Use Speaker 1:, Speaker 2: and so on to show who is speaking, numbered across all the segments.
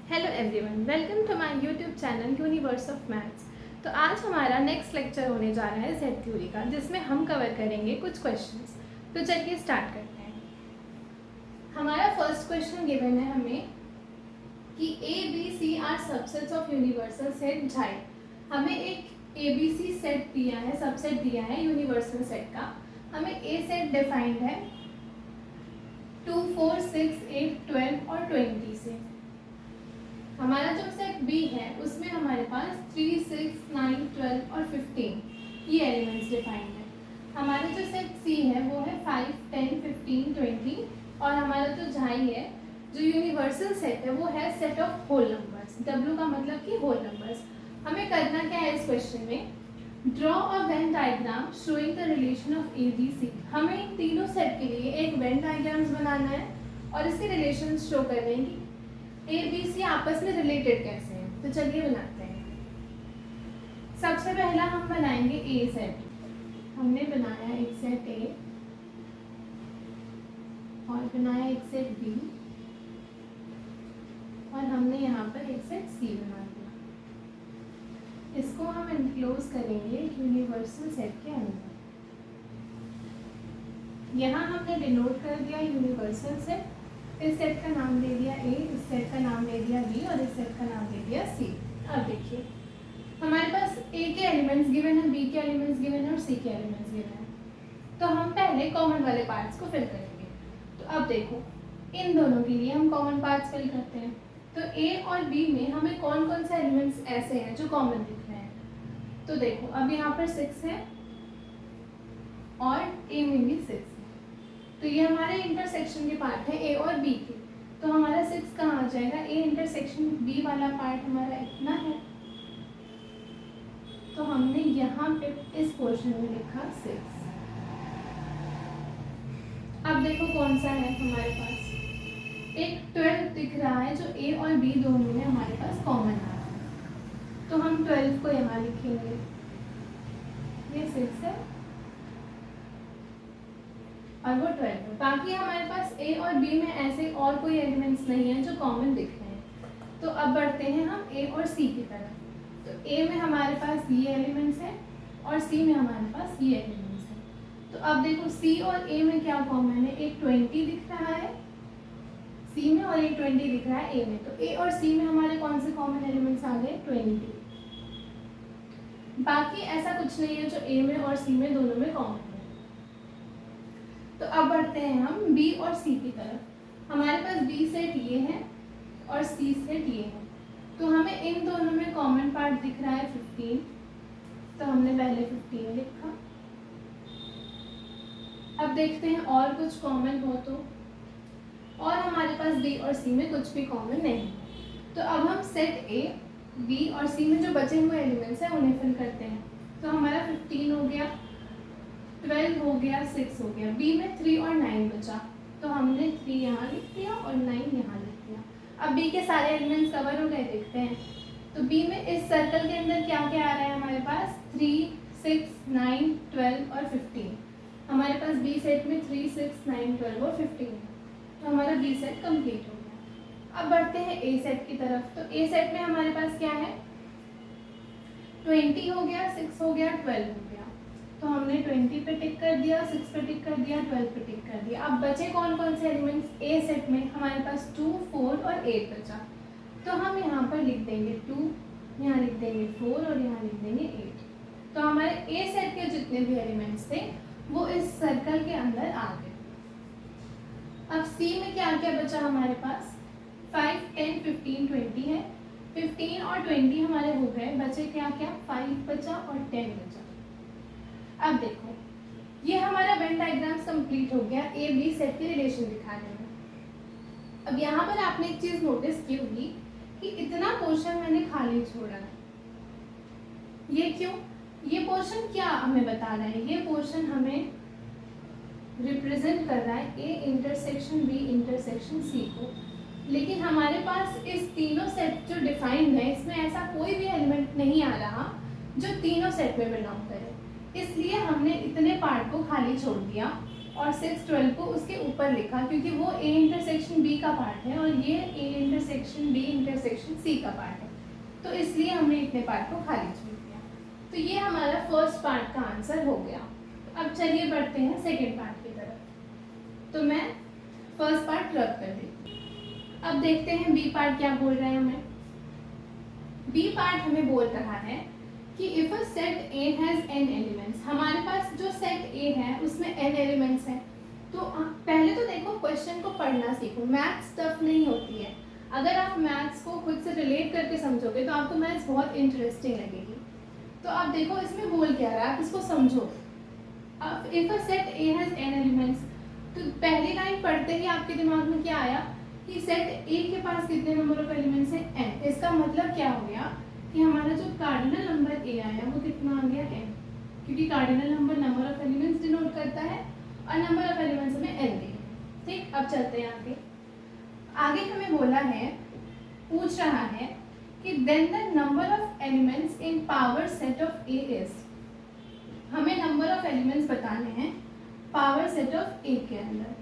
Speaker 1: Hello everyone, welcome to my YouTube channel universe of maths. तो आज हमारा next lecture होने जा रहा है सेट थ्योरी का, जिसमें हम कवर करेंगे कुछ क्वेश्चंस। तो चलिए स्टार्ट करते हैं। हमारा फर्स्ट क्वेश्चन गिवन है हमें कि A B C are subsets of universal set झाई। हमें एक ए बी सी सेट दिया है, सबसेट दिया है यूनिवर्सल सेट का। हमें ए सेट डिफाइंड है 2, 4, 6, 8, 12 और 20 से। हमारा जो सेट बी है उसमें हमारे पास 3, 6, 9, 12 और 15 ये एलिमेंट्स डिफाइंड है। हमारा जो सेट सी है वो है 5, 10, 15, 20 और हमारा जो झाई है, जो यूनिवर्सल सेट है, वो है set of whole numbers. W का मतलब कि होल नंबर्स। हमें करना क्या है इस क्वेश्चन में, draw a Venn diagram showing the relation of A B C. हमें इन तीनों सेट के लिए एक वेन डायग्राम्स बनाना है और इसके रिलेशन शो करने हैं कि ए बी सी आपस में रिलेटेड कैसे हैं। तो चलिए बनाते हैं। सबसे पहला हम बनाएंगे ए सेट। हमने बनाया एक सेट ए और बनाया एक सेट बी और हमने यहाँ पर एक सेट सी बना दिया। इसको हम इनक्लोज करेंगे यूनिवर्सल सेट के अंदर। यहाँ हमने डिनोट कर दिया यूनिवर्सल सेट। इस सेट का नाम दे दिया ए, इस सेट का नाम दे दिया बी और इस सेट का नाम दे दिया सी। अब देखिए हमारे पास ए के एलिमेंट्स गिवन है, बी के एलिमेंट्स गिवन है और सी के एलिमेंट्स गिवन है। तो हम पहले कॉमन वाले पार्ट्स को फिल करेंगे। तो अब देखो इन दोनों के लिए हम कॉमन पार्ट्स फिल करते हैं। तो ए और बी में हमें कौन कौन से एलिमेंट्स ऐसे हैं जो कॉमन दिख रहे हैं। तो देखो अब यहाँ पर 6 है और ए में भी 6 है। तो ये हमारे इंटरसेक्शन के पार्ट है ए और बी के। तो हमारा 6 कहाँ आ जाएगा, ए इंटरसेक्शन बी वाला पार्ट हमारा इतना है। तो हमने यहाँ पे इस पोर्शन में लिखा 6। अब देखो कौन सा है हमारे पास, एक 12 दिख रहा है जो ए और बी दोनों में हमारे पास कॉमन आ रहा है। तो हम 12 को यहाँ लिखेंगे, ये 6 है और वो 12 है। बाकी हमारे पास ए और बी में ऐसे और कोई एलिमेंट्स नहीं है जो कॉमन दिख रहे हैं। तो अब बढ़ते हैं हम ए और सी की तरफ। तो ए में हमारे पास ये एलिमेंट्स हैं और सी में हमारे पास ये एलिमेंट्स हैं। तो अब देखो सी और ए में क्या कॉमन है, एक 20 दिख रहा है सी में और एक 20 दिख रहा है ए में। तो ए और सी में हमारे कौन से कॉमन एलिमेंट्स आ गए, 20। बाकी ऐसा कुछ नहीं है जो ए में और सी में दोनों में कॉमन है। तो अब बढ़ते हैं हम बी और सी की तरफ। हमारे पास बी सेट ये है और सी सेट ये है। तो हमें इन दोनों में कॉमन पार्ट दिख रहा है 15। तो हमने पहले 15 लिखा। अब देखते हैं और कुछ कॉमन हो तो, और हमारे पास बी और सी में कुछ भी कॉमन नहीं है। तो अब हम सेट ए, बी और सी में जो बचे हुए एलिमेंट्स हैं उन्हें फिल करते हैं। तो हमारा 15 हो गया, 12 हो गया, 6 हो गया। बी में 3 और 9 बचा। तो हमने 3 यहाँ लिख दिया और 9 यहाँ लिख दिया। अब बी के सारे एलिमेंट्स कवर हो गए, देखते हैं। तो बी में इस सर्कल के अंदर क्या क्या आ रहा है हमारे पास, 3, 6, 9, 12 और 15। हमारे पास बी सेट में 3, 6, 9, 12 और 15 है। तो हमारा बी सेट कंप्लीट हो गया। अब बढ़ते हैं ए सेट की तरफ। तो ए सेट में हमारे पास क्या है, 20 हो गया, 6 हो गया, 12 हो गया। तो हमने 20 पे टिक कर दिया, 6 पे टिक कर दिया, 12 पे टिक कर दिया। अब बचे कौन कौन से एलिमेंट्स ए सेट में, हमारे पास 2, 4 और 8 बचा। तो हम यहाँ पर लिख देंगे 2, यहाँ लिख देंगे 4 और यहाँ लिख देंगे 8। तो हमारे ए सेट के जितने भी एलिमेंट्स थे वो इस सर्कल के अंदर आ गए। अब सी में क्या क्या बचा हमारे पास, 5, 10, 15, 20 है। 15 और 20 हमारे हो गए, बचे क्या क्या, 5 बचा और 10 बचा। अब देखो ये हमारा वेन डायग्राम्स कंप्लीट हो गया ए बी सेट के रिलेशन दिखाने में। अब यहाँ पर आपने एक चीज नोटिस की होगी कि इतना पोर्शन मैंने खाली छोड़ा है। ये क्यों, ये पोर्शन क्या हमें बता रहा है, ये पोर्शन हमें रिप्रेजेंट कर रहा है A intersection B intersection C को। लेकिन हमारे पास इस तीनों सेट जो डिफाइंड है इसमें ऐसा कोई भी एलिमेंट नहीं आ रहा जो तीनों सेट में बिलोंग करे। इसलिए हमने इतने पार्ट को खाली छोड़ दिया और 6 12 को उसके ऊपर लिखा, क्योंकि वो A इंटरसेक्शन B का पार्ट है और ये A intersection B intersection C का पार्ट है, तो इसलिए हमने इतने पार्ट को खाली छोड़ दिया। तो ये हमारा फर्स्ट पार्ट का आंसर हो गया। अब चलिए बढ़ते हैं सेकेंड पार्ट की तरफ। तो मैं फर्स्ट पार्ट रब कर देती हूँ। अब देखते हैं बी पार्ट क्या बोल रहे हैं हमें। बी पार्ट हमें बोल रहा है कि if a set A has n elements, हमारे पास जो सेट A है उसमें n एलिमेंट्स हैं। तो पहले तो देखो क्वेश्चन को पढ़ना सीखो, मैथ्स टफ नहीं होती है। अगर आप मैथ्स को खुद से रिलेट करके समझोगे तो आपको मैथ्स बहुत इंटरेस्टिंग लगेगी। तो आप देखो इसमें बोल क्या रहा है, आप इसको समझो। अब if a set A has n elements, तो पहली लाइन पढ़ते ही आपके दिमाग में क्या आया कि सेट A के पास कितने नंबर ऑफ एलिमेंट्स हैं, n। इसका मतलब क्या हो गया कि हमारा जो कार्डिनल नंबर A आया वो कितना आ गया, n, क्योंकि cardinal number of elements denote करता है और नंबर ऑफ एलिमेंट्स हमें n दिए। ठीक, अब चलते हैं आगे। आगे हमें बोला है, पूछ रहा है कि then the number of elements in power set of A is. हमें नंबर ऑफ एलिमेंट्स बताने हैं पावर सेट ऑफ A के अंदर।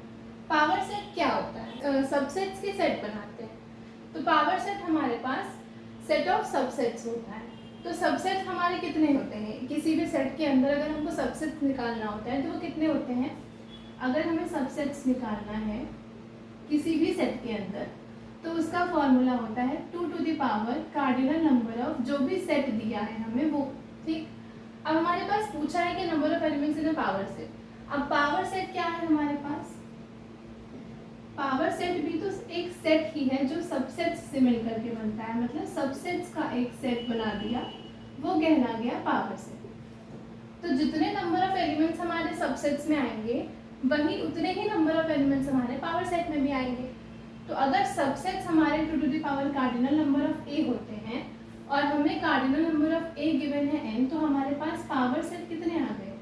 Speaker 1: पावर सेट क्या होता है, सबसेट्स के सेट बनाते हैं। तो पावर सेट हमारे पास सेट ऑफ सबसेट्स होता है। तो सबसेट हमारे कितने होते हैं, किसी भी सेट के अंदर अगर हमको सबसेट्स निकालना होता है तो वो कितने होते हैं। अगर हमें सबसेट्स निकालना है किसी भी सेट के अंदर तो उसका फॉर्मूला होता है 2 to the power cardinal number of जो भी सेट दिया है हमें वो। ठीक, अब हमारे पास पूछा है कि number of elements in a power set. अब पावर सेट क्या है हमारे पास, पावर सेट भी तो एक सेट ही है जो सबसेट्स से मिलकर के बनता है, मतलब सबसेट्स का एक सेट बना दिया, वो कहला गया पावर सेट। तो जितने नंबर ऑफ एलिमेंट्स हमारे सबसेट्स में आएंगे वही उतने ही नंबर ऑफ एलिमेंट्स हमारे पावर सेट में भी आएंगे। तो अगर सबसेट्स हमारे 2 to the power cardinal number of A होते हैं और हमें cardinal number of A given है n, तो हमारे पास पावर सेट कितने आ गए,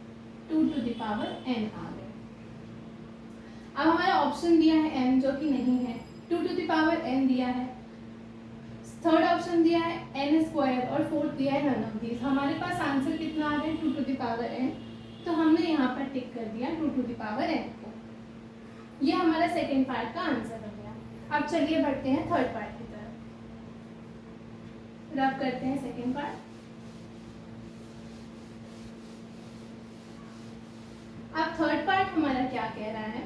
Speaker 1: 2 टू द पावर n आ गए। अब हमारा ऑप्शन दिया है n जो कि नहीं है, 2 टू द पावर n दिया है, थर्ड ऑप्शन दिया है n स्क्वायर और फोर्थ दिया है नन ऑफ दीज। हमारे पास आंसर कितना आ रहा है 2 टू द पावर n, तो हमने यहाँ पर टिक कर दिया 2 टू द पावर n को। ये हमारा सेकेंड पार्ट का आंसर हो गया। अब चलिए बढ़ते हैं थर्ड पार्ट की तरफ, रब करते हैं सेकेंड पार्ट। अब थर्ड पार्ट हमारा क्या कह रहा है,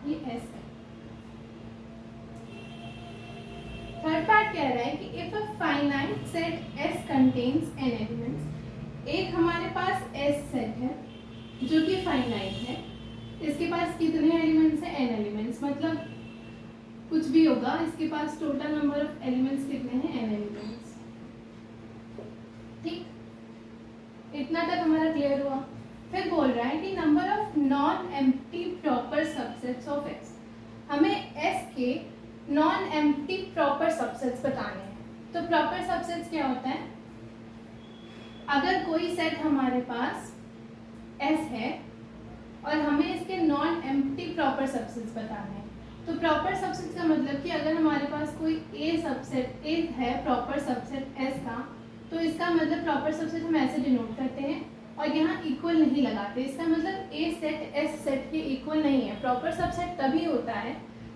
Speaker 1: ये S है। थर्ड पार्ट कह रहा है कि if a finite set S contains n elements, एक हमारे पास S सेट है जो कि फाइनाइट है, इसके पास कितने एलिमेंट्स हैं, n एलिमेंट्स, मतलब कुछ भी होगा, इसके पास टोटल नंबर ऑफ एलिमेंट्स कितने हैं, n एलिमेंट्स। ठीक, इतना तक हमारा क्लियर हुआ। फिर बोल रहा है कि number of non empty proper subsets of S, हमें S के नॉन एम्प्टी प्रॉपर सबसेट्स बताने हैं। तो प्रॉपर सबसेट्स क्या होता है, अगर कोई सेट हमारे पास S है और हमें इसके नॉन एम्प्टी प्रॉपर सबसेट्स बताने हैं, तो प्रॉपर सबसेट्स का मतलब कि अगर हमारे पास कोई A सबसेट A है प्रॉपर सबसेट S का, तो इसका मतलब प्रॉपर सबसेट हम ऐसे डिनोट करते हैं और यहाँ इक्वल नहीं लगाते। इसका मतलब A सेट S सेट के इक्वल नहीं है। प्रॉपर सबसेट तभी होता है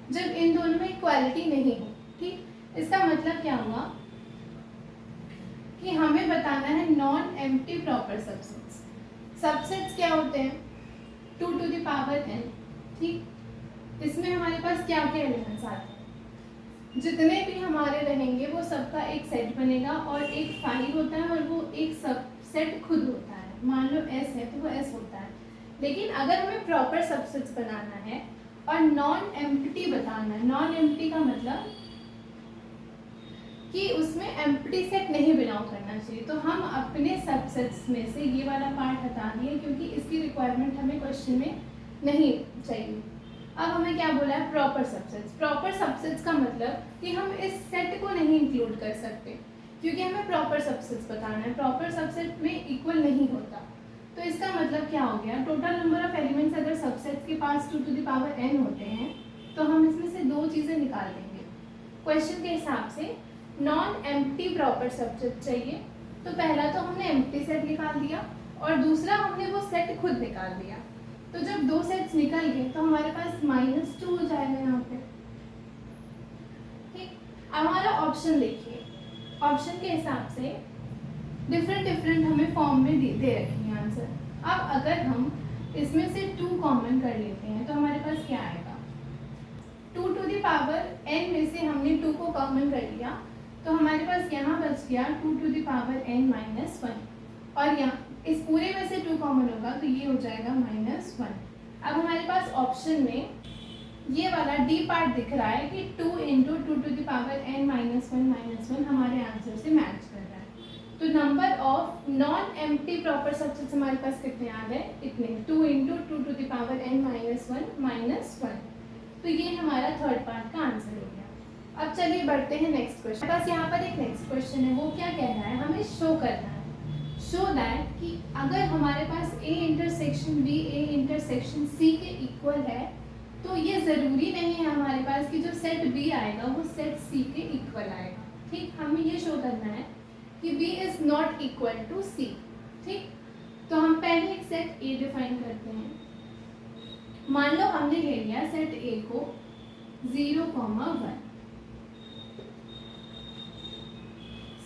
Speaker 1: जब इन दोनों में इक्वालिटी नहीं हो। ठीक, इसका मतलब क्या हुआ कि हमें बताना है non empty proper subsets. Subsets क्या होते हैं, 2 टू द पावर n। ठीक, इसमें हमारे पास क्या क्या एलिमेंट्स आते हैं, जितने भी हमारे रहेंगे वो सबका एक सेट बनेगा और एक फाइल होता है और वो एक सब सेट खुद होता है। मान लो S है तो वो S होता है। लेकिन अगर हमें प्रॉपर सबसेट्स बनाना है और नॉन एम्प्टी बताना है, नॉन एम्प्टी का मतलब कि उसमें एम्प्टी सेट नहीं बिलोंग करना चाहिए, तो हम अपने सबसेट्स में से ये वाला पार्ट हटा दिए क्योंकि इसकी रिक्वायरमेंट हमें क्वेश्चन में नहीं चाहिए। अब हमें क्या बोला है, प्रॉपर सबसेट्स। प्रॉपर सबसेट्स का मतलब कि हम इस सेट को नहीं इंक्लूड कर सकते क्योंकि हमें प्रॉपर सबसेट्स बताना है, प्रॉपर सबसेट में इक्वल नहीं होता। तो इसका मतलब क्या हो गया, टोटल नंबर ऑफ एलिमेंट्स अगर सबसेट्स के पास 2 टू द पावर n होते हैं तो हम इसमें से दो चीज़ें निकाल देंगे। क्वेश्चन के हिसाब से नॉन एम्प्टी प्रॉपर सबसेट चाहिए, तो पहला तो हमने एम्प्टी सेट निकाल दिया और दूसरा हमने वो सेट खुद निकाल दिया। तो जब दो सेट्स निकल गए तो हमारे पास -2 हो जाएगा यहाँ पे। ठीक, अब हमारा ऑप्शन देखिए, ऑप्शन के हिसाब से डिफरेंट हमें फॉर्म में दे रखे हैं आंसर। अब अगर हम इसमें से 2 कॉमन कर लेते हैं तो हमारे पास क्या आएगा, 2 टू द पावर n में से हमने 2 को कॉमन कर लिया तो हमारे पास यहाँ बच गया 2 to the power n minus 1, और यहाँ इस पूरे में से 2 कॉमन होगा तो ये हो जाएगा -1। अब हमारे पास ऑप्शन में ये वाला डी पार्ट दिख रहा है कि 2 into 2 to the power n minus 1 हमारे आंसर से मैच कर रहा है। तो number of non empty proper subsets हमारे पास कितने आ गए, इतने, 2 into 2 to the power n minus 1। तो ये हमारा थर्ड पार्ट का आंसर हो गया। अब चलिए बढ़ते हैं नेक्स्ट क्वेश्चन। बस यहाँ पर एक नेक्स्ट क्वेश्चन है, वो क्या कह रहा है, हमें शो करना है, शो दैट कि अगर हमारे पास A intersection B A intersection C के इक्वल है तो ये ज़रूरी नहीं है हमारे पास कि जो सेट B आएगा वो सेट C के इक्वल आएगा। ठीक, हमें ये शो करना है कि B is not equal to C। ठीक, तो हम पहले एक सेट A डिफाइन करते हैं। मान लो हमने ले लिया सेट A को 0,1,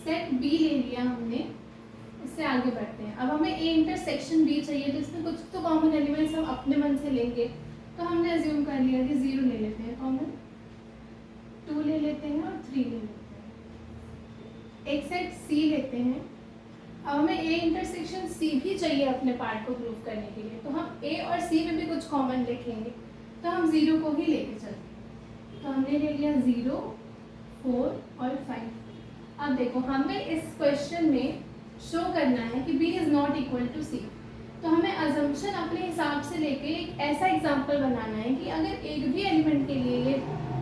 Speaker 1: सेट B ले लिया हमने, इससे आगे बढ़ते हैं। अब हमें A इंटरसेक्शन B चाहिए जिसमें कुछ तो कॉमन एलिमेंट्स हम अपने मन से लेंगे, तो हमने अज्यूम कर लिया कि 0 ले लेते हैं कॉमन, 2 ले लेते हैं और 3 ले लेते हैं। एक सेट C लेते हैं। अब हमें A इंटरसेक्शन C भी चाहिए अपने पार्ट को प्रूव करने के लिए, तो हम A और C में भी कुछ कॉमन लिखेंगे, तो हम 0 को ही लेके चलते हैं। तो हमने ले लिया 0, 4 और 5। अब देखो हमें इस क्वेश्चन में शो करना है कि B is not equal to C, तो हमें अजम्पशन अपने हिसाब से लेके एक ऐसा एग्जाम्पल बनाना है कि अगर एक भी एलिमेंट के लिए ये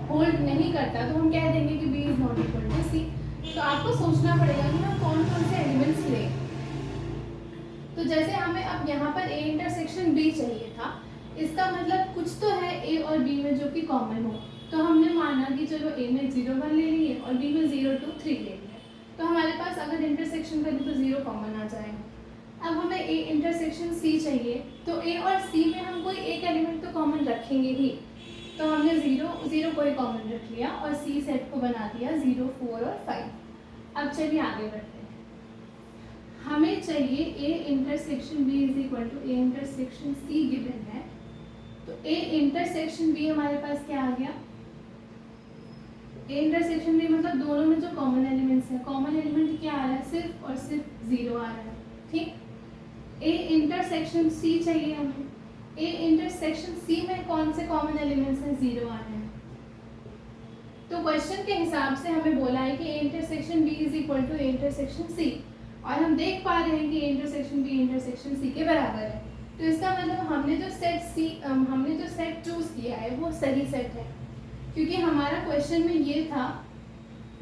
Speaker 1: होल्ड नहीं करता तो हम कह देंगे कि B is not equal to C। तो आपको सोचना पड़ेगा कि हम कौन कौन से एलिमेंट्स लें। तो जैसे हमें अब यहाँ पर A इंटरसेक्शन B चाहिए था, इसका मतलब कुछ तो है A और B में जो कि कॉमन हो, तो हमने माना कि चलो A में 0, 1 ले लिए और B में 0, 2, 3 ले लिया, तो हमारे पास अगर इंटरसेक्शन करें तो 0 कॉमन आ जाएगा। अब हमें A इंटरसेक्शन C चाहिए, तो A और C में हम कोई एक एलिमेंट तो कॉमन रखेंगे ही, तो हमने 0 कोई कॉमन रख लिया और C सेट को बना दिया 0, 4 और 5। अब चलिए आगे बढ़ते हैं। हमें चाहिए A intersection B is equal to A intersection C given है, तो A इंटरसेक्शन B हमारे पास क्या आ गया, A इंटरसेक्शन B मतलब दोनों में जो कॉमन एलिमेंट्स है, कॉमन एलिमेंट क्या आ रहा है, सिर्फ और सिर्फ 0 आ रहा है। ठीक, A इंटरसेक्शन C चाहिए हमें, A इंटरसेक्शन C में कौन से कॉमन एलिमेंट्स हैं, 0 आ रहे हैं। तो क्वेश्चन के हिसाब से हमें बोला है कि A intersection B is equal to A intersection C, और हम देख पा रहे हैं कि A intersection B intersection C के बराबर है। तो इसका मतलब हमने जो सेट चूज किया है वो सही सेट है, क्योंकि हमारा क्वेश्चन में ये था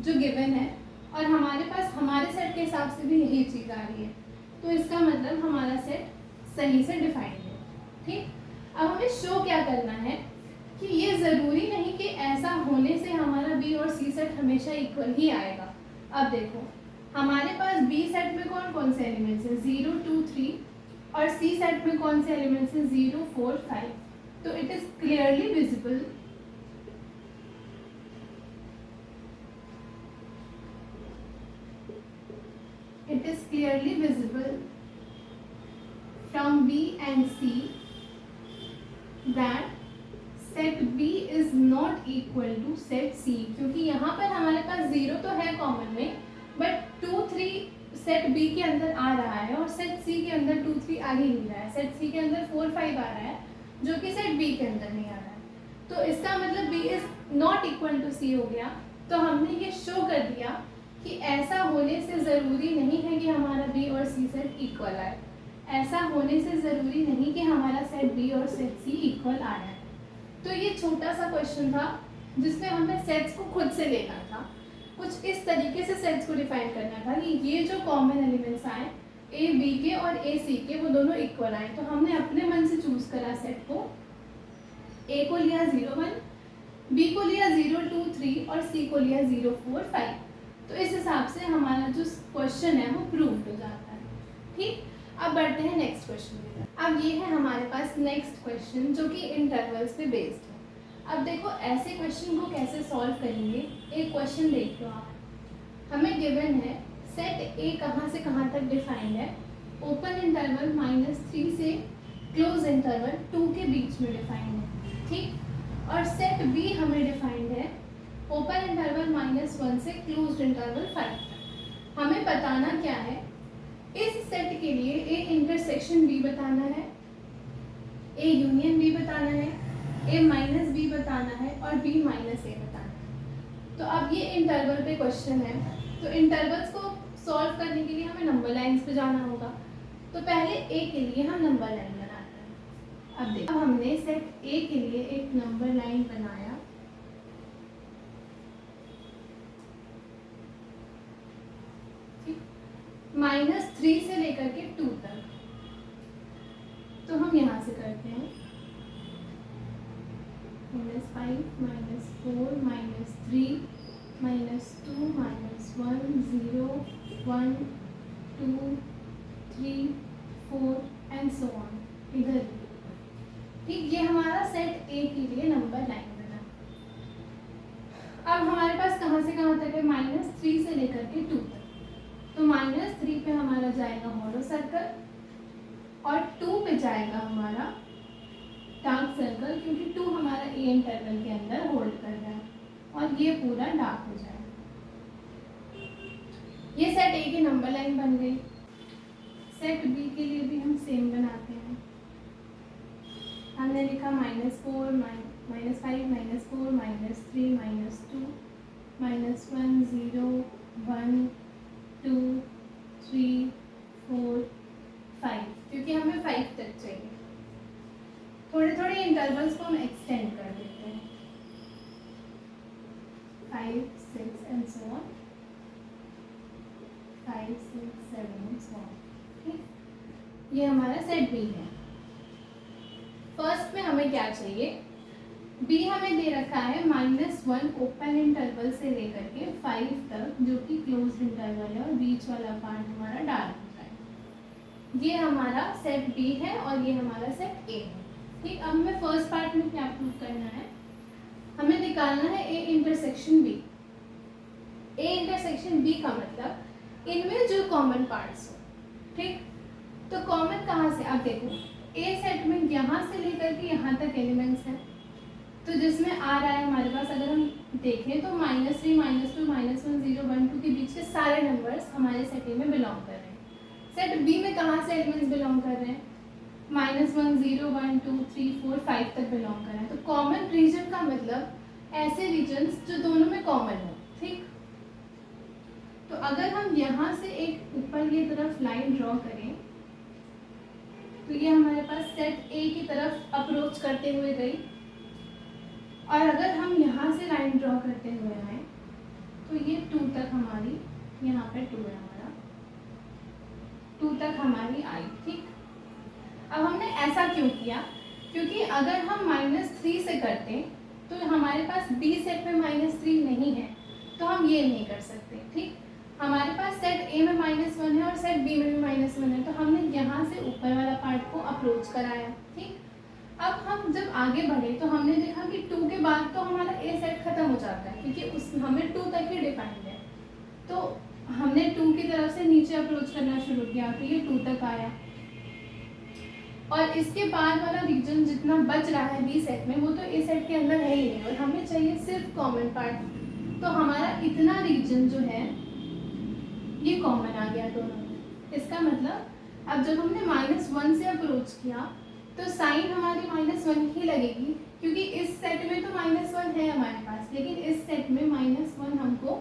Speaker 1: जो गिवन है और हमारे पास हमारे सेट के हिसाब से भी यही चीज़ आ रही है, तो इसका मतलब हमारा सेट सही से डिफाइंड है। ठीक, अब हमें शो क्या करना है कि ये ज़रूरी नहीं कि ऐसा होने से हमारा B और C सेट हमेशा इक्वल ही आएगा। अब देखो हमारे पास B सेट में कौन कौन से एलिमेंट्स हैं, 0, 2, 3, और C सेट में कौन से एलिमेंट्स हैं, 0, 4, 5। तो it is clearly visible from B and C that set B is not equal to set C, क्योंकि यहाँ पर हमारे पास 0 तो है कॉमन में, बट 2, 3 सेट B के अंदर आ रहा है और सेट C के अंदर 2, 3 आ ही नहीं रहा है, सेट C के अंदर 4, 5 आ रहा है जो कि सेट B के अंदर नहीं आ रहा है। तो इसका मतलब B is not equal to C हो गया। तो हमने ये शो कर दिया कि ऐसा होने से ज़रूरी नहीं है कि हमारा B और C सेट इक्वल आए, ऐसा होने से ज़रूरी नहीं कि हमारा सेट B और सेट C इक्वल आ रहा है। तो ये छोटा सा क्वेश्चन था जिसमें हमें सेट्स को खुद से लेना था, कुछ इस तरीके से सेट्स को डिफाइन करना था कि ये जो कॉमन एलिमेंट्स आए A B के और A C के वो दोनों इक्वल आए। तो हमने अपने मन से चूज़ करा सेट को, A को लिया 0, 1, B को लिया 0, 2, 3 और C को लिया 0, 4, 5। तो इस हिसाब से हमारा जो क्वेश्चन है वो प्रूव्ड हो जाता है। ठीक, अब बढ़ते हैं नेक्स्ट क्वेश्चन की तरफ। अब ये है हमारे पास नेक्स्ट क्वेश्चन जो कि इंटरवल्स पे बेस्ड है। अब देखो ऐसे क्वेश्चन को कैसे सॉल्व करेंगे। एक क्वेश्चन देख लो आप, हमें गिवन है सेट ए कहाँ से कहाँ तक डिफाइंड है, ओपन इंटरवल -3 से क्लोज इंटरवल 2 के बीच में डिफाइंड है, ठीक। और सेट बी हमें डिफाइंड है ओपन इंटरवल -1 से क्लोज इंटरवल 5 तक। हमें बताना क्या है, इस सेट के लिए ए इंटरसेक्शन बी बताना है, ए यूनियन बी बताना है, ए माइनस बी बताना है और बी माइनस ए बताना है। तो अब ये इंटरवल पे क्वेश्चन है, तो इंटरवल्स को सॉल्व करने के लिए हमें नंबर लाइंस पे जाना होगा। तो पहले ए के लिए हम नंबर लाइन बनाते हैं। अब देखो, अब हमने सेट ए के लिए एक नंबर लाइन बनाया, -3 से लेकर के 2 तक। तो हम यहाँ से करते हैं -5 -4 -3 -2 -1 0 1 2 3 4 एंड सो ऑन इधर। ठीक, ये हमारा सेट ए के लिए नंबर लाइन बना। अब हमारे पास कहाँ से कहाँ तक है, -3 से लेकर के 2 तक। तो -3 पे हमारा जाएगा हॉलो सर्कल और 2 पे जाएगा हमारा डार्क सर्कल, क्योंकि 2 हमारा ए इंटरवल के अंदर होल्ड कर रहा है और ये पूरा डार्क हो जाएगा। ये सेट ए की नंबर लाइन बन गई। सेट बी के लिए भी हम सेम बनाते हैं। हमने लिखा -4 -5 -4 -3 -2 -1 0 1 2 3 4 5, क्योंकि हमें 5 तक चाहिए। थोड़े थोड़े इंटरवल्स को हम एक्सटेंड कर देते हैं, 5 6 and so on, 5 6 7 and so on. ठीक, ये हमारा सेट बी है। फर्स्ट में हमें क्या चाहिए, बी हमें दे रखा है -1 ओपन इंटरवल से लेकर के 5 तक, जो कि क्लोज इंटरवल है और बीच वाला पार्ट हमारा डार्क होता है। ये हमारा सेट बी है और ये हमारा सेट ए है। ठीक, अब हमें फर्स्ट पार्ट में क्या प्रूव करना है, हमें निकालना है A intersection B. A intersection B का मतलब इनमें जो कॉमन पार्ट्स हो। ठीक, तो कॉमन कहाँ से, आप देखो ए सेट में यहाँ से लेकर के यहाँ तक एलिमेंट्स हैं, तो जिसमें आ रहा है हमारे पास, अगर हम देखें तो -3 -2 -1 0 1 2 के बीच के सारे नंबर्स हमारे सेट ए में बिलोंग कर रहे हैं। सेट बी में कहाँ से एलिमेंट्स बिलोंग कर रहे हैं, -1 0 1 2 3 4 5 तक बिलोंग कर रहे हैं। तो कॉमन रीजन का मतलब ऐसे रीजन्स जो दोनों में कॉमन हो। ठीक, तो अगर हम यहाँ से एक ऊपर की तरफ लाइन ड्रॉ करें तो ये हमारे पास सेट ए की तरफ अप्रोच करते हुए गई, और अगर हम यहाँ से लाइन ड्रॉ करते हुए आए तो ये 2 तक हमारी, यहाँ पे 2 है हमारा, 2 तक हमारी आई। ठीक, अब हमने ऐसा क्यों किया, क्योंकि अगर हम -3 से करते तो हमारे पास बी सेट में -3 नहीं है, तो हम ये नहीं कर सकते। ठीक, हमारे पास सेट ए में -1 है और सेट बी में भी -1 है, तो हमने यहाँ से ऊपर वाला पार्ट को अप्रोच कराया। ठीक, अब हम जब आगे बढ़े तो हमने देखा कि 2 के बाद तो हमारा ए सेट खत्म हो जाता है, क्योंकि उस हमें 2 तक ही डिफाइंड है। तो हमने 2 की तरफ से नीचे अप्रोच करना शुरू किया, तो ये 2 तक आया, और इसके बाद वाला रीजन जितना बच रहा है बी सेट में वो तो ए सेट के अंदर है ही नहीं, और हमें चाहिए सिर्फ कॉमन पार्ट। तो हमारा इतना रीजन जो है ये कॉमन आ गया दोनों में। इसका मतलब अब जब हमने -1 से अप्रोच किया तो साइन हमारी -1 ही लगेगी, क्योंकि इस सेट में तो -1 है हमारे पास, लेकिन इस सेट में -1 हमको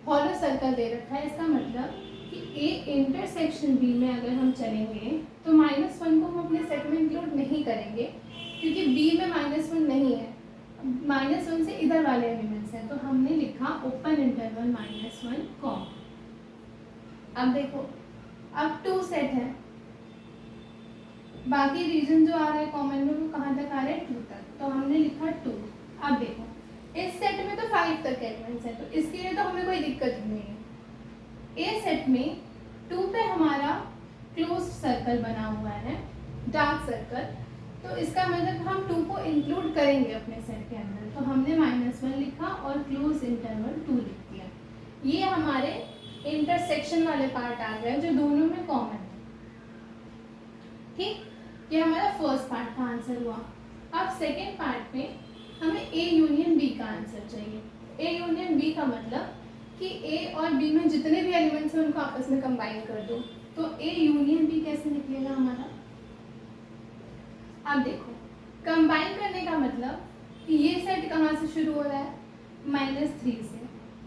Speaker 1: हॉलो सर्कल दे रखा है। इसका मतलब कि ए इंटरसेक्शन बी में अगर हम चलेंगे तो -1 को हम अपने सेट में इंक्लूड नहीं करेंगे, क्योंकि बी में -1 नहीं है, -1 से इधर वाले एलिमेंट्स हैं। तो हमने लिखा ओपन इंटरवल -1 कॉम। अब देखो, अब 2 सेट है, बाकी रीजन जो आ रहा है कॉमन में वो कहाँ तक आ रहा है, 2 तक, तो हमने लिखा 2। अब देखो इस सेट में तो 5 तक एलिमेंट्स है, तो इसके लिए तो हमें कोई दिक्कत ही नहीं है। ए सेट में 2 पे हमारा क्लोज सर्कल बना हुआ है, डार्क सर्कल, तो इसका मतलब हम 2 को इंक्लूड करेंगे अपने सेट के अंदर। तो हमने -1 लिखा और क्लोज इंटरवल 2 लिख दिया। ये हमारे इंटरसेक्शन वाले पार्ट आ गए जो दोनों में कॉमन है। ठीक, ये हमारा फर्स्ट पार्ट का आंसर हुआ। अब सेकेंड पार्ट में हमें A यूनियन B का आंसर चाहिए। A यूनियन B का मतलब कि A और B में जितने भी एलिमेंट्स हैं उनको आपस में कंबाइन कर दो। तो A यूनियन B कैसे निकलेगा हमारा? अब देखो, कंबाइन करने का मतलब कि ये सेट कहाँ से शुरू हो रहा है? -3 से।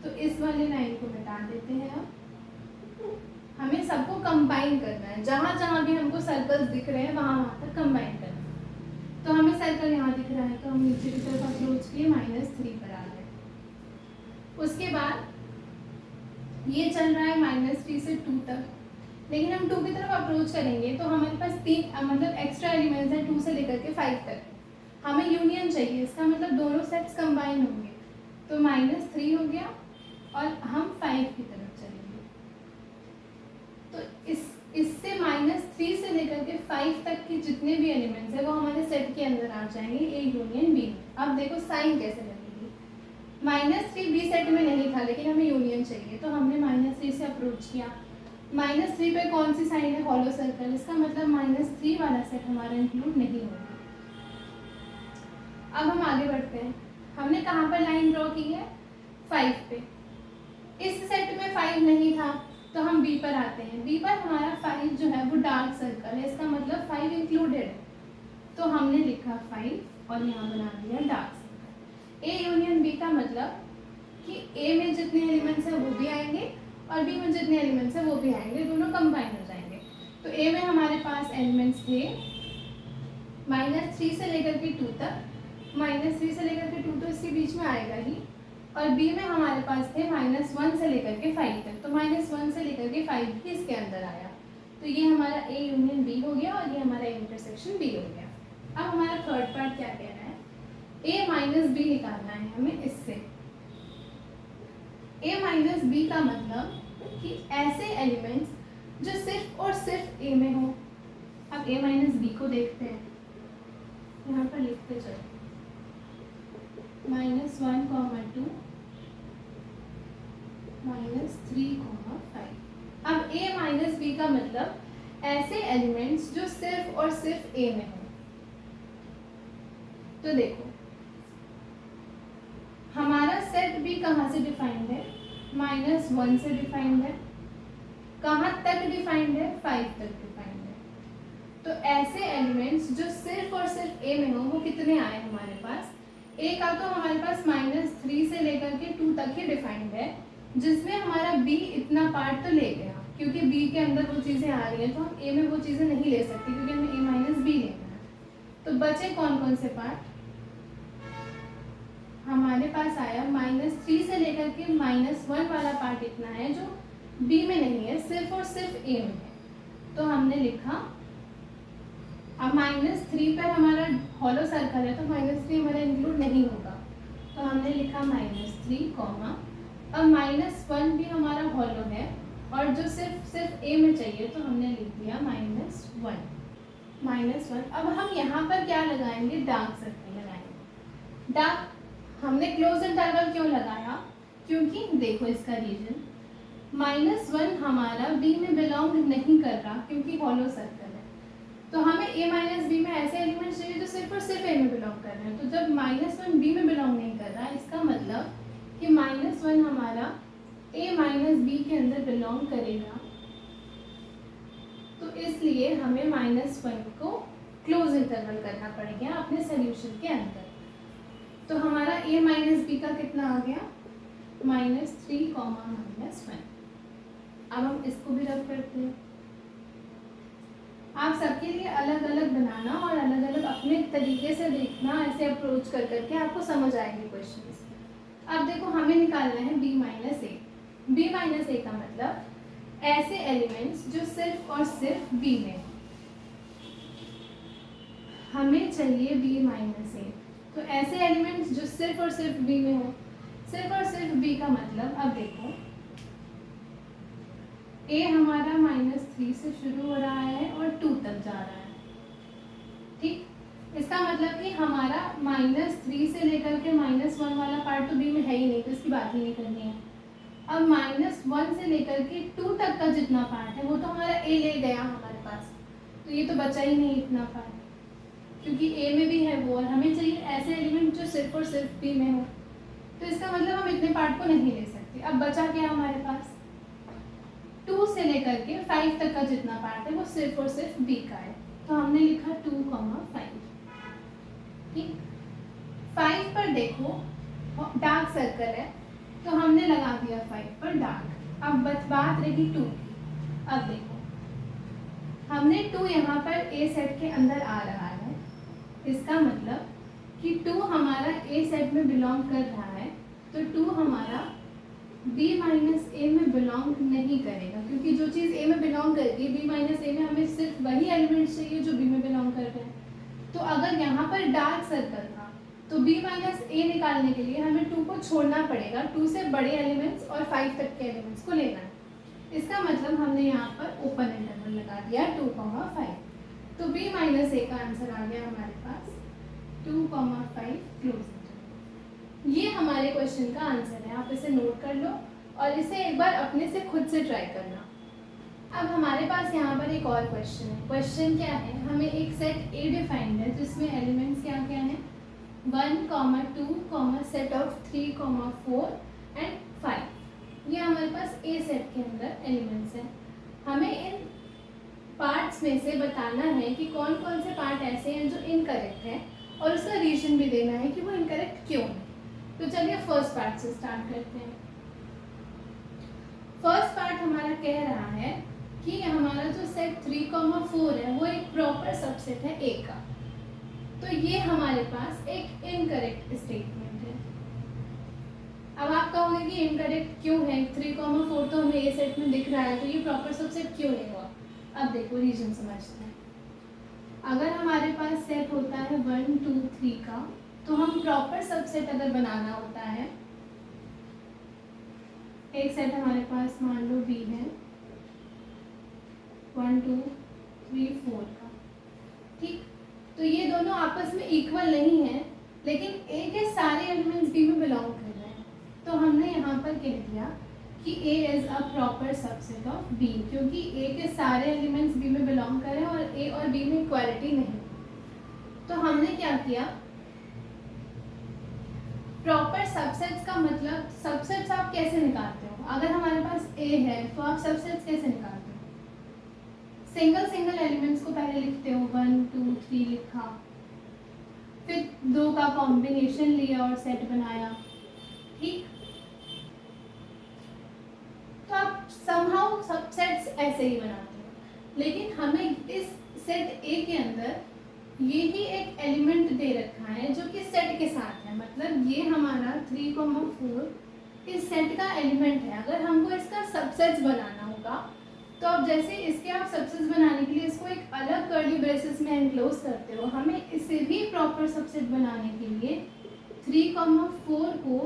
Speaker 1: तो इस वाले लाइन को मिटा देते हैं। अब हमें सबको कंबाइन करना है, जहाँ जहाँ भी हमको सर्कल्स दिख रहे हैं वहाँ वहाँ तक कंबाइन करना है। तो हमें सर्कल यहाँ दिख रहा है तो हम नीचे की तरफ अप्रोच किए, -3 पर आ गए। उसके बाद ये चल रहा है -3 से 2 तक, लेकिन हम 2 की तरफ अप्रोच करेंगे तो हमारे पास 3 मतलब एक्स्ट्रा एलिमेंट्स हैं 2 से लेकर के 5 तक। हमें यूनियन चाहिए, इसका मतलब दोनों सेट्स कंबाइन होंगे। तो -3 हो गया और हम 5 की तरफ चलेंगे। तो इससे -3 से लेकर के 5 तक के जितने भी एलिमेंट्स हैं वो हमारे सेट के अंदर आ जाएंगे A यूनियन B। अब देखो साइन कैसे लगेगी। -3 B सेट में नहीं था लेकिन हमें यूनियन चाहिए, तो हमने -3 से अप्रोच किया। -3 पे कौन सी साइन है? Hollow circle. इसका मतलब -3 वाला सेट हमारा इंक्लूड नहीं होगा। अब हम आगे बढ़ते हैं। हमने कहाँ पर लाइन ड्रॉ की है? 5 पे। इस सेट में 5 नहीं था तो हम B पर आते हैं। B पर हमारा 5 जो है वो डार्क सर्कल है, इसका मतलब 5 इंक्लूडेड है। तो हमने लिखा 5 और यहाँ बना दिया dark circle. A union B का मतलब कि A में जितने एलिमेंट्स हैं वो भी आएंगे और B में जितने एलिमेंट्स हैं वो भी आएंगे, दोनों कंबाइन हो जाएंगे। तो A में हमारे पास एलिमेंट्स थे -3 से लेकर के 2 तक। -3 से लेकर के 2 तो इसके बीच में आएगा ही, और B में हमारे पास थे -1 से लेकर के 5 तक। तो -1 से लेकर के 5 भी इसके अंदर आया। तो ये हमारा A यूनियन B हो गया और ये हमारा इंटरसेक्शन B हो गया। अब हमारा थर्ड पार्ट क्या कह रहा है? A माइनस B निकालना है हमें इससे। A माइनस B का मतलब कि ऐसे एलिमेंट्स जो सिर्फ और सिर्फ A में हो। अब A माइनस B को देखते हैं, यहाँ पर लिखते चलते -1, 2 -3, 5। अब A माइनस B का मतलब ऐसे एलिमेंट्स जो सिर्फ और सिर्फ A में हो। तो देखो हमारा सेट B कहाँ से डिफाइंड है? -1 से डिफाइंड है। कहाँ तक डिफाइंड है? 5 तक डिफाइंड है। तो ऐसे एलिमेंट्स जो सिर्फ और सिर्फ A में हो वो कितने आए हमारे पास? A का तो हमारे पास -3 से लेकर के 2 तक ही डिफाइंड है, जिसमें हमारा B इतना पार्ट तो ले गया, क्योंकि B के अंदर वो चीज़ें आ रही हैं तो हम A में वो चीज़ें नहीं ले सकते क्योंकि हमें A माइनस B लेना है। तो बचे कौन कौन से पार्ट? हमारे पास आया -3 से लेकर के -1 वाला पार्ट इतना है जो B में नहीं है, सिर्फ और सिर्फ A में है। तो हमने लिखा, अब -3 पर हमारा हॉलो सर्कल है तो -3 हमारा इंक्लूड नहीं होगा, तो हमने लिखा -3, अब -1 भी हमारा हॉलो है और जो सिर्फ A में चाहिए तो हमने लिख दिया -1। अब हम यहाँ पर क्या लगाएंगे? डार्क सर्कल लगाएंगे। डार्क हमने क्लोज इंटरवल क्यों लगाया? क्योंकि देखो इसका रीजन, -1 हमारा B में बिलोंग नहीं कर रहा क्योंकि हॉलो सर्कल है। तो हमें A माइनस B में ऐसे एलिमेंट्स चाहिए जो सिर्फ और सिर्फ A में बिलोंग कर रहे हैं। तो जब -1 B में बिलोंग नहीं कर रहा, इसका मतलब कि -1 हमारा A माइनस B के अंदर बिलोंग करेगा। तो इसलिए हमें -1 को क्लोज इंटरवल करना पड़ेगा अपने सोल्यूशन के अंदर। तो हमारा A माइनस B का कितना आ गया? -3, -1। अब हम इसको भी रब करते हैं। आप सबके लिए अलग अलग बनाना और अलग अलग अपने तरीके से देखना, ऐसे अप्रोच कर करके आपको समझ आएंगे क्वेश्चंस। अब देखो हमें निकालना है B minus A। B minus A का मतलब ऐसे एलिमेंट्स जो सिर्फ और सिर्फ B में, हमें चाहिए B माइनस A। तो ऐसे एलिमेंट्स जो सिर्फ और सिर्फ B में हो। सिर्फ और सिर्फ B का मतलब, अब देखो A हमारा -3 से शुरू हो रहा है और 2 तक जा रहा है। ठीक, इसका मतलब कि हमारा -3 से लेकर के -1 वाला पार्ट तो बी में है ही नहीं, तो इसकी बात ही नहीं करनी है। अब -1 से लेकर के 2 तक का जितना पार्ट है वो तो हमारा ए ले गया हमारे पास, तो ये तो बचा ही नहीं इतना पार्ट, क्योंकि ए में भी है वो, और हमें चाहिए ऐसे एलिमेंट जो सिर्फ और सिर्फ बी में हो। तो इसका मतलब हम इतने पार्ट को नहीं ले सकते। अब बचा क्या हमारे पास, 2 से लेकर के 5 तक का जितना पार्ट है वो सिर्फ और सिर्फ बी का है, तो हमने लिखा 2,5। ठीक, 5 पर देखो डार्क सर्कल है, तो हमने लगा दिया 5 पर डार्क। अब बात रही 2 की। अब देखो हमने 2 यहाँ पर ए सेट के अंदर आ रहा है, इसका मतलब कि 2 हमारा ए सेट में बिलोंग कर रहा है, तो 2 हमारा b माइनस ए में बिलोंग नहीं करेगा, क्योंकि जो चीज़ ए में बिलोंग करेगी b माइनस ए में हमें सिर्फ वही एलिमेंट्स चाहिए जो b में बिलोंग कर रहे हैं। तो अगर यहाँ पर डार्क सर्कल था तो b माइनस ए निकालने के लिए हमें 2 को छोड़ना पड़ेगा, 2 से बड़े एलिमेंट्स और 5 तक के एलिमेंट्स को लेना है। इसका मतलब हमने यहाँ पर ओपन इंटरवल लगा दिया 2,5, तो b माइनस ए का आंसर आ गया हमारे पास 2,5 क्लोज इंटरवल। ये हमारे क्वेश्चन का आंसर है, आप इसे नोट कर लो और इसे एक बार अपने से खुद से ट्राई करना। अब हमारे पास यहाँ पर एक और क्वेश्चन है। क्वेश्चन क्या है, हमें एक सेट ए डिफाइंड है जिसमें एलिमेंट्स क्या क्या हैं, 1, 2, सेट ऑफ 3, 4 एंड 5। ये हमारे पास ए सेट के अंदर एलिमेंट्स हैं। हमें इन पार्ट्स में से बताना है कि कौन कौन से पार्ट ऐसे हैं जो इनकरेक्ट हैं, और उसका रीजन भी देना है कि वो इनकरेक्ट क्यों है। तो चलिए फर्स्ट पार्ट से स्टार्ट करते हैं। फर्स्ट पार्ट हमारा कह रहा है कि हमारा जो सेट 3, 4 है वो एक प्रॉपर सबसेट है ए का, तो ये हमारे पास एक इनकरेक्ट स्टेटमेंट है। अब आप कहोगे कि इनकरेक्ट क्यों है, 3, 4 तो हमें ए सेट में दिख रहा है, तो ये प्रॉपर सबसेट क्यों नहीं हुआ। अब देखो रीजन समझते हैं। अगर हमारे पास सेट होता है 1, 2, 3 का, तो हम प्रॉपर सबसेट अगर बनाना होता है, एक सेट हमारे पास मान लो बी है 1, 2, 3, 4 का। ठीक, तो ये दोनों आपस में इक्वल नहीं है, लेकिन ए के सारे एलिमेंट्स बी में बिलोंग कर रहे हैं, तो हमने यहाँ पर कह दिया कि A is a proper subset of B, क्योंकि ए के सारे एलिमेंट्स बी में बिलोंग कर रहे हैं और ए और बी में इक्वालिटी नहीं। तो हमने क्या किया, प्रॉपर सबसेट्स का मतलब सबसेट्स आप कैसे निकालते हो। अगर हमारे पास ए है तो आप सबसेट्स कैसे निकालते हो, सिंगल सिंगल एलिमेंट्स को पहले लिखते हो, 1, 2, 3 लिखा, फिर 2 का कॉम्बिनेशन लिया और सेट बनाया। ठीक, तो आप समहाउ सबसेट्स ऐसे ही बनाते हो, लेकिन हमें इस सेट ए के अंदर ये ही एक एलिमेंट दे रखा है जो कि सेट के साथ है, मतलब ये हमारा 3, 4 इस सेट का एलिमेंट है। अगर हमको इसका सबसेट्स बनाना होगा, तो अब जैसे इसके आप सबसेट्स बनाने के लिए इसको एक अलग कर्ली ब्रेसेस में एनक्लोज करते हो, हमें इसे भी प्रॉपर सबसेट बनाने के लिए 3, 4 को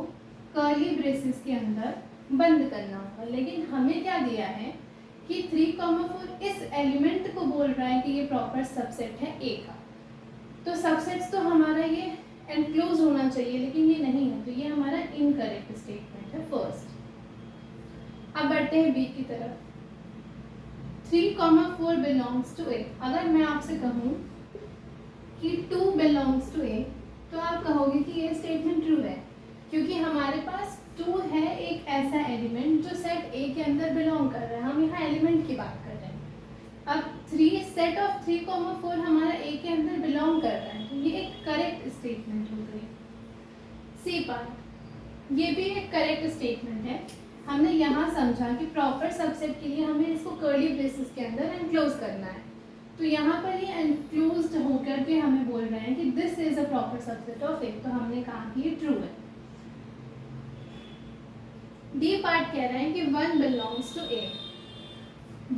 Speaker 1: कर्ली ब्रेसेस के अंदर बंद करना होगा। लेकिन हमें क्या दिया है कि 3, 4 इस एलिमेंट को बोल रहा है कि ये प्रॉपर सबसेट है ए का, तो सबसेट्स तो हमारा ये एनक्लोज होना चाहिए, लेकिन ये नहीं है, तो ये हमारा इनकरेक्ट स्टेटमेंट है फर्स्ट। अब बढ़ते हैं बी की तरफ। 3, 4 बिलोंग्स टू ए। अगर मैं आपसे कहूँ कि 2 बिलोंग्स टू ए, तो आप कहोगे कि ये स्टेटमेंट ट्रू है, क्योंकि हमारे पास 2 है एक ऐसा एलिमेंट जो सेट ए के अंदर बिलोंग कर रहा है। हम यहाँ एलिमेंट की बात कर रहे हैं। अब 3 सेट ऑफ 3, 4 हमारा ए के अंदर बिलोंग कर रहा है, तो ये एक करेक्ट स्टेटमेंट हो गई। सी पार्ट, ये भी एक करेक्ट स्टेटमेंट है। हमने यहाँ समझा कि प्रॉपर सबसेट के लिए हमें इसको कर्ली ब्रेसेस के अंदर एनक्लोज करना है, तो यहाँ पर ये एनक्लोज्ड होकर के हमें बोल रहे हैं कि this is a proper subset of A, तो हमने कहा कि ये ट्रू है। डी पार्ट कह रहे हैं कि 1 बिलोंग्स टू ए।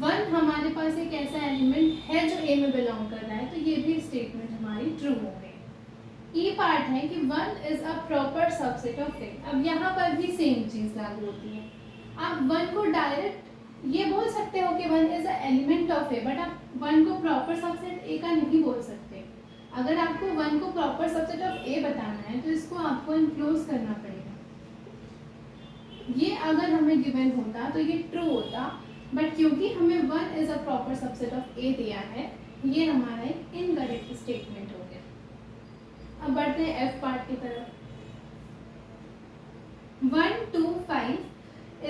Speaker 1: 1 हमारे पास एक ऐसा एलिमेंट है जो ए में बिलोंग कर रहा है, तो ये भी स्टेटमेंट हमारी ट्रू हो गई। ई पार्ट है कि 1 is a proper subset of A. अब यहाँ पर भी सेम चीज़ लागू होती है। आप 1 को डायरेक्ट ये बोल सकते हो कि 1 is a element of A, but आप 1 को प्रॉपर सबसेट ए का नहीं बोल सकते। अगर आपको 1 को प्रॉपर सबसेट ऑफ ए बताना है तो इसको आपको इनक्लोज करना पड़ेगा। ये अगर हमें गिवन होता तो ये ट्रू होता, बट क्योंकि हमें 1 is a proper subset of A दिया है, ये हमारा एक इनकरेक्ट स्टेटमेंट हो गया। अब बढ़ते हैं एफ पार्ट की तरफ। 1, 2, 5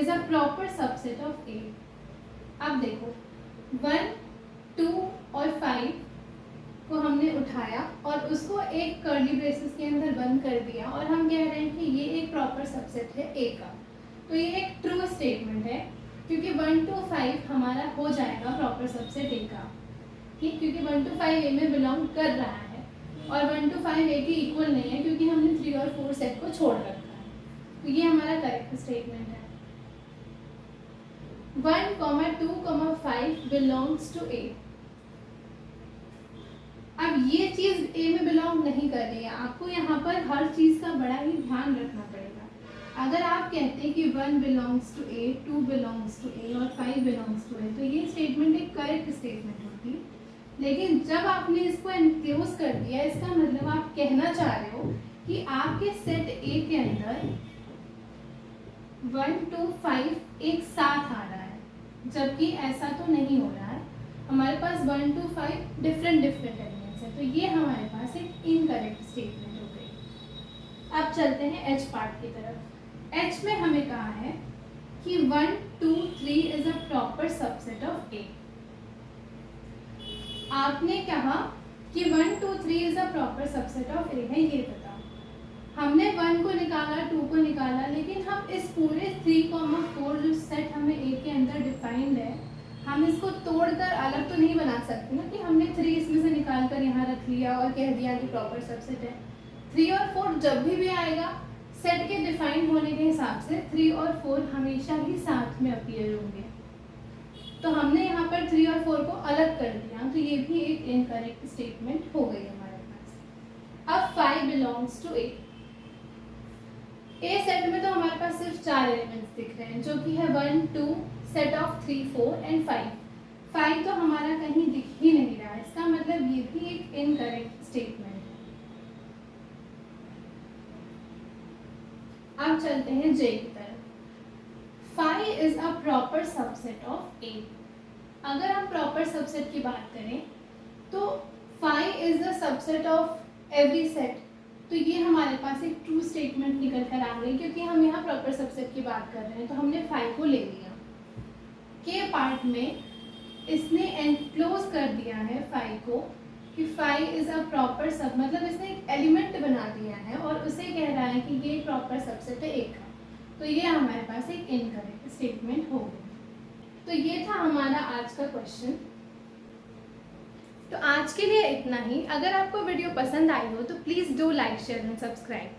Speaker 1: is a proper subset of A. अब देखो 1, 2 और 5 को हमने उठाया और उसको एक कर्ली ब्रेसेस के अंदर बंद कर दिया और हम कह रहे हैं कि ये एक प्रॉपर सबसेट है ए का। तो ये एक ट्रू स्टेटमेंट है, क्योंकि 1 to 5 हमारा हो जाएगा प्रॉपर सबसेट ए का, ठीक, क्योंकि 1 to 5 ए में बिलोंग कर रहा है और 1 to 5 ए के इक्वल नहीं है, क्योंकि हमने 3 और 4 सेट को छोड़ रखा है। तो ये हमारा करेक्ट स्टेटमेंट है। 1, 2, 5 बिलोंग्स टू ए। अब ये चीज ए में बिलोंग नहीं कर रही है, आपको यहाँ पर हर चीज का बड़ा ही ध्यान रखना पड़ेगा। अगर आप कहते हैं कि 1 belongs to A, 2 belongs to A और 5 बिलोंग्स टू ए, तो ये स्टेटमेंट एक करेक्ट स्टेटमेंट होती। लेकिन जब आपने इसको एनक्लोज कर दिया, इसका मतलब आप कहना चाह रहे हो कि आपके सेट ए के अंदर 1 to 5 एक साथ आ रहा है, जबकि ऐसा तो नहीं हो रहा है। हमारे पास 1 to 5 डिफरेंट एलिमेंट्स है, तो ये हमारे पास एक इनकरेक्ट स्टेटमेंट हो गई। अब चलते हैं एच पार्ट की तरफ। एच में हमें कहा है कि 1, 2, 3 is a proper subset of A. आपने कहा कि 1, 2, 3 is a proper subset of A है, ये बताओ। हमने 1 को निकाला, 2 को निकाला, लेकिन हम इस पूरे 3, 4 जो सेट हमें ए के अंदर डिफाइंड है, हम इसको तोड़कर अलग तो नहीं बना सकते ना, कि हमने 3 इसमें से निकाल कर यहाँ रख लिया और कह दिया कि प्रॉपर सबसेट है। 3 और 4 जब भी आएगा सेट के डिफाइंड होने के हिसाब से 3 और 4 हमेशा ही साथ में अपीयर होंगे। तो हमने यहाँ पर 3 और 4 को अलग कर दिया, तो ये भी एक इनकरेक्ट स्टेटमेंट हो गई हमारे पास। अब 5 belongs to A. A set में तो हमारे पास सिर्फ 4 एलिमेंट्स दिख रहे हैं, जो कि है 1, 2, सेट ऑफ 3, 4 एंड 5। 5 तो हमारा कहीं दिख ही नहीं रहा, इसका मतलब ये भी एक इनकरेक्ट स्टेटमेंट है। अब चलते हैं जे की तरफ। 5 is a proper subset of A. अगर हम प्रॉपर सबसेट की बात करें तो 5 is the subset of every set, तो ये हमारे पास एक ट्रू स्टेटमेंट निकल कर आ गई, क्योंकि हम यहाँ प्रॉपर सबसेट की बात कर रहे हैं, तो हमने 5 को ले लिया। के पार्ट में इसने एनक्लोज कर दिया है 5 को कि 5 इज अ प्रॉपर सब, मतलब इसने एक एलिमेंट बना दिया है और उसे कह रहा है कि ये प्रॉपर सबसेट है ए का। तो ये हमारे पास एक इनकरेक्ट स्टेटमेंट हो गया। तो ये था हमारा आज का क्वेश्चन। तो आज के लिए इतना ही। अगर आपको वीडियो पसंद आई हो तो please do like, share and subscribe.